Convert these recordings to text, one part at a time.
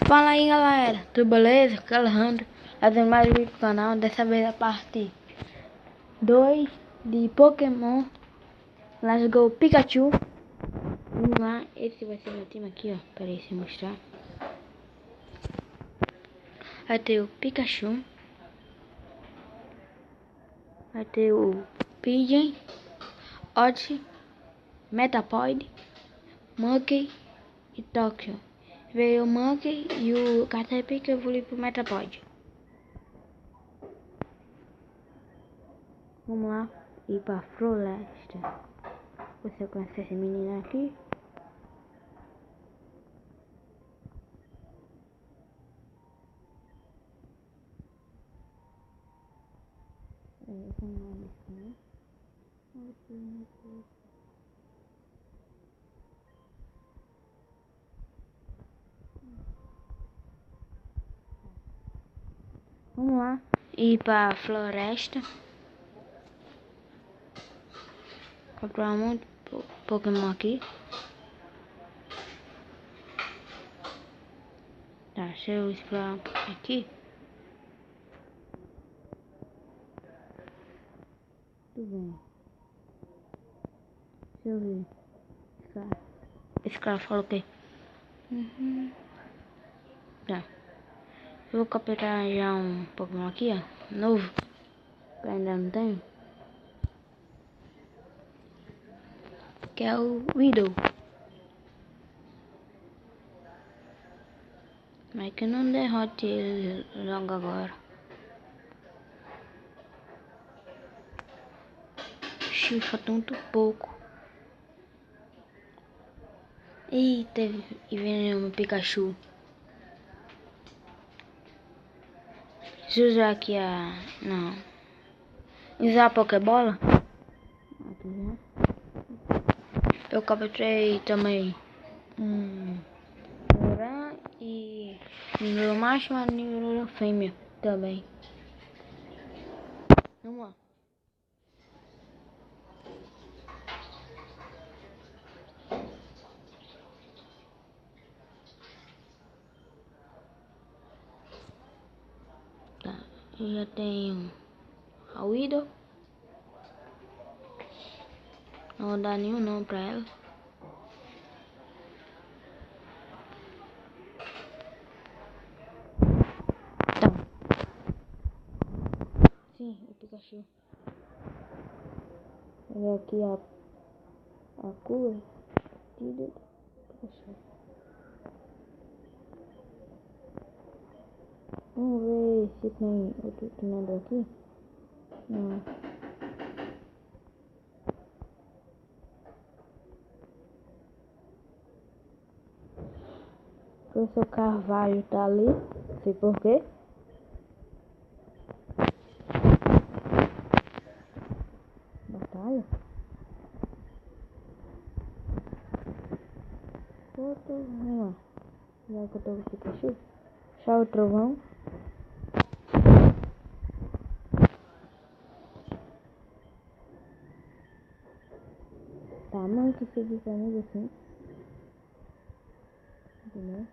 Fala aí galera, tudo beleza? Aqui é Alejandro, trazendo mais um vídeo pro canal. Dessa vez a parte 2 de Pokémon Let's Go Pikachu. Vamos lá, esse vai ser meu time aqui, ó. Pera aí, se eu mostrar. Vai ter o Pikachu, vai ter o Pidgey, Odyssey, Metapod, Monkey e Tóquio. Veio o Monkey e o Caterpie que eu vou ir pro Metapod. Vamos lá ir pra floresta. Você conhece esse menino aqui? Esse é o nome, né? Vamos lá ir pra floresta. Comprar muito Pokémon aqui. Tá, deixa eu explorar um pouquinho aqui. Tudo bem. Deixa eu ver. Esse cara falou o quê? Tá. Eu vou capturar já um Pokémon aqui, ó. Novo. Que eu ainda não tenho. Que é o Widow. Mas que eu não derrote ele logo agora. Ixi, falta muito pouco. Eita, e vem meu Pikachu. Deixa eu usar aqui a... Não. Usar a Pokébola. Aqui, né? Eu capturei também Nidoran e Nidoran macho e Nidoran fêmea também. Vamos lá. Tá, eu já tenho a Widow. Não vou dar nenhum nome pra ela. Tá. Sim, o Pikachu. Vou ver aqui a cor do Pikachu. Vamos ver se tem outro treinador aqui. Não. O professor Carvalho tá ali. Não sei porquê. Batalha. Vamos lá. Já que eu tô com o Pikachu. Chá o trovão. Tá, não que seguir comigo assim. Entendeu?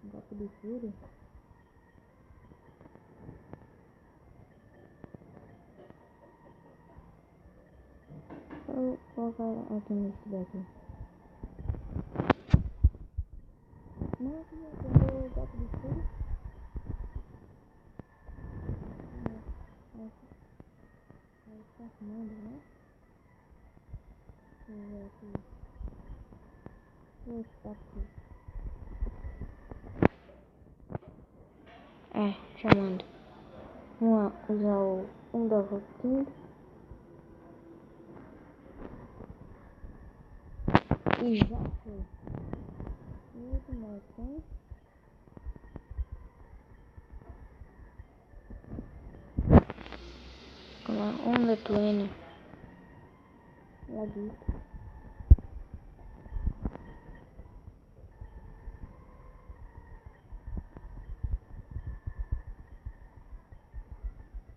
Golpe de fúria. Vou colocar aqui nesse daqui. Não, que eu dou golpe de fúria. Aí tá fumando, né? Deixa eu ver aqui. Esse tá aqui. É, chamando. Vamos usar o Undervoking. E já foi. Muito mais, hein? Com a Onda Plane. Laguito.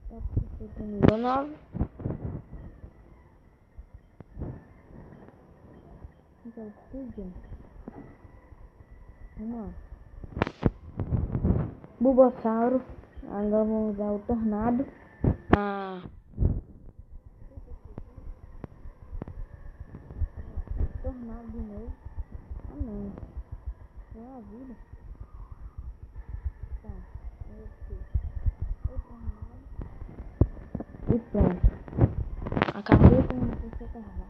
Tá perfeito, nível 9. Então, Pidgey. Vamos lá. Bulbasauro. Agora vamos usar o Tornado. Tornado de novo. Ah não. É a vida. Tá. O Tornado. E pronto. Acabou com o seu carvalho.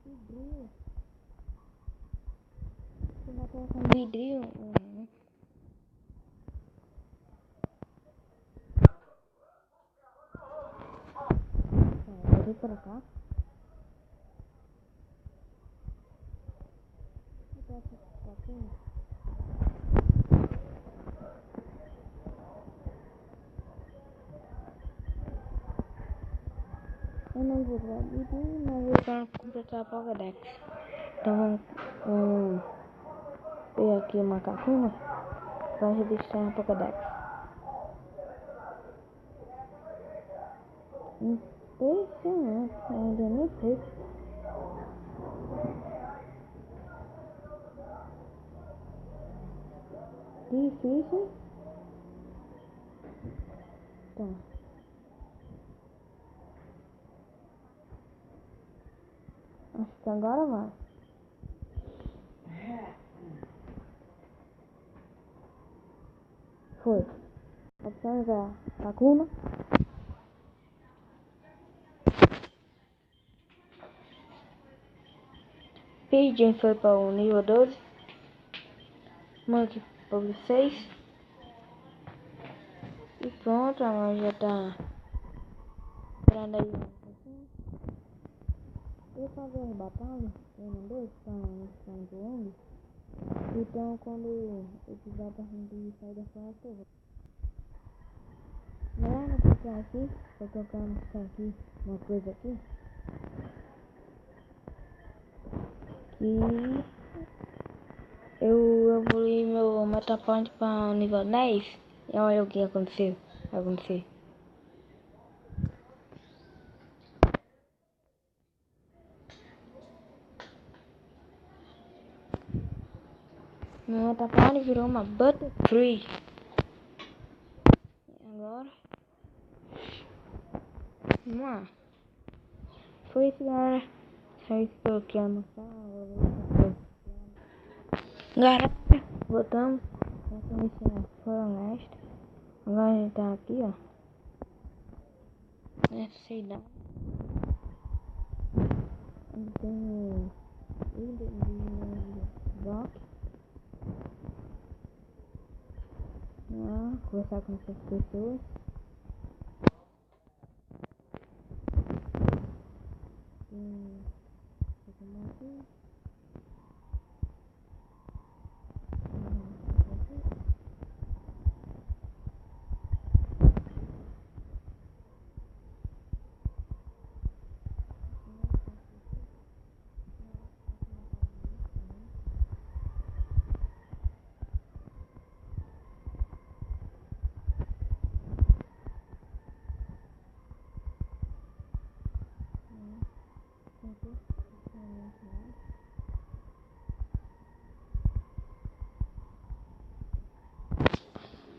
Vidrinho. Você vai colocar um vidrinho. Vou pra cá. Eu não vou dar vidrinho, mas eu quero completar a Pokédex. Então vamos pegar aqui uma macacuna para registrar a Pokédex. Impressionante, ainda nem sei. Difícil. Tá. Acho que agora vai. Foi. Opções a Kakuna. Pigeon foi para o nível 12. Monkey para o 6. E pronto, agora já tá entrando aí. Eu fazer as batalhas, eu não dois, para não ficar enjoando. Então quando eu tiver perto de sair da sala, eu vou. Melhor não clicar aqui, vou colocar aqui uma coisa aqui. Que eu evolui meu Metapoint para o nível 10. E olha o que aconteceu. Meu Metapoint virou uma Butterfree. E agora vamos lá. Foi isso, galera. Só isso que eu queria mostrar. Galera, voltamos. Essa missão foram estas. Agora a gente tá aqui, ó. Nessa cidade. Onde tem o Doc. Conversar com essas pessoas.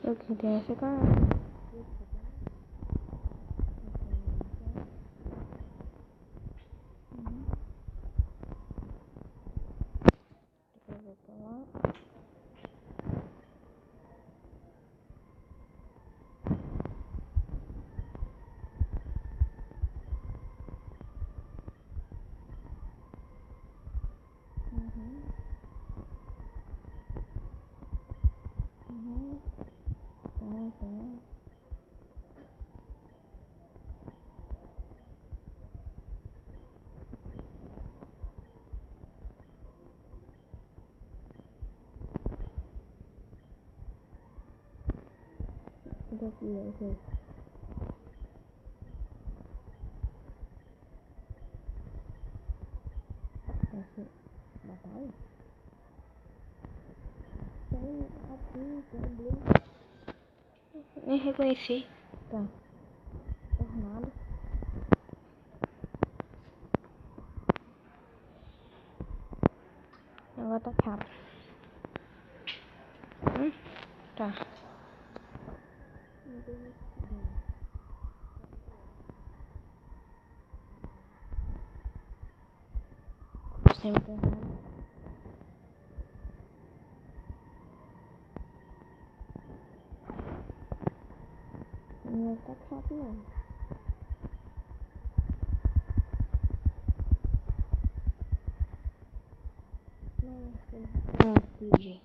Eu que tenho essa cara. Daqui, ok. Batalha? Nem reconheci. Tá. Tornado. Agora tá capa. Tá. Sempre tornado. Não tá capa não. Não, PJ.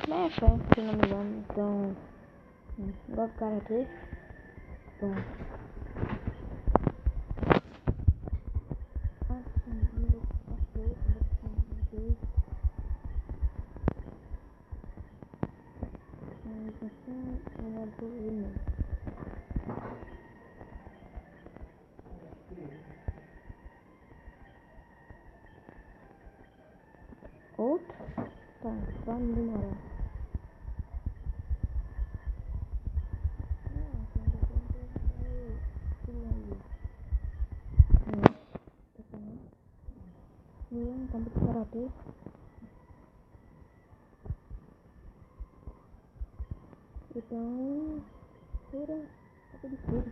Não é fé, se não me engano. Então, igual o cara aqui. Bom. Outro? Tá, só não demorar. Campo de karatê. Então, cura, campo de cura.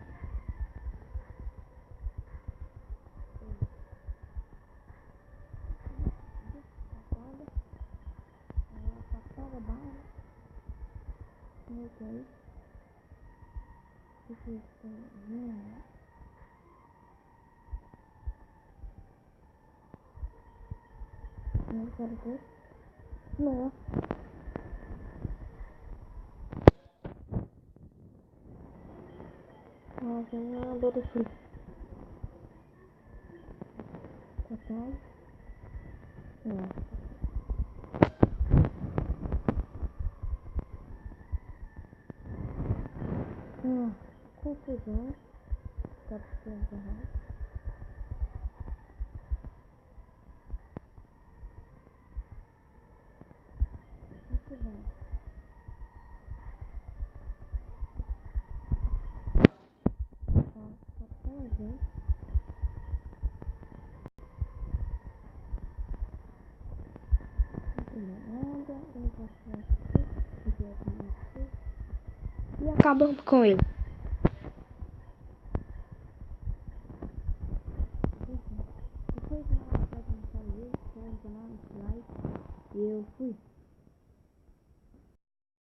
Patada, bala. Ok. Isso está vendo? Não quero ter. Não. Mas eu não adoro frio. Patada. Não. Confusão. Tá precisando errado. Confusão. Tá tão gente. Nada. Eu não posso falar aqui. E acabamos com ele. Depois eu vou deixar o canal, like, e eu fui.